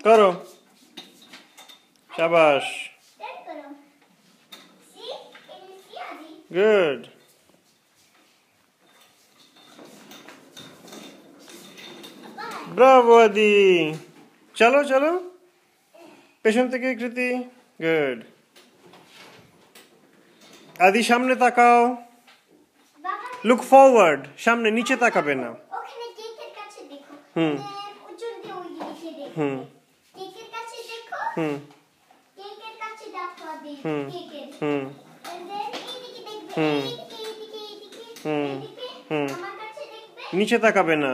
করো শাবাশ good Bravo আদি চলো চলো পেছন থেকে কৃতি গুড আদি সামনে তাকাও লুক ফরওয়ার্ড সামনে নিচে তাকাবে না ওখানে কেকের কাছে দেখো হুম উজ্জ্বল দিয়ে ওই দিকে দেখো হুম কেকের কাছে দেখো হুম কেকের কাছে দেখো আদি হুম কেকের হুম and then এইদিকে দেখবে হুম এইদিকে হুম এইদিকে হুম আমার কাছে দেখবে নিচে তাকাবে না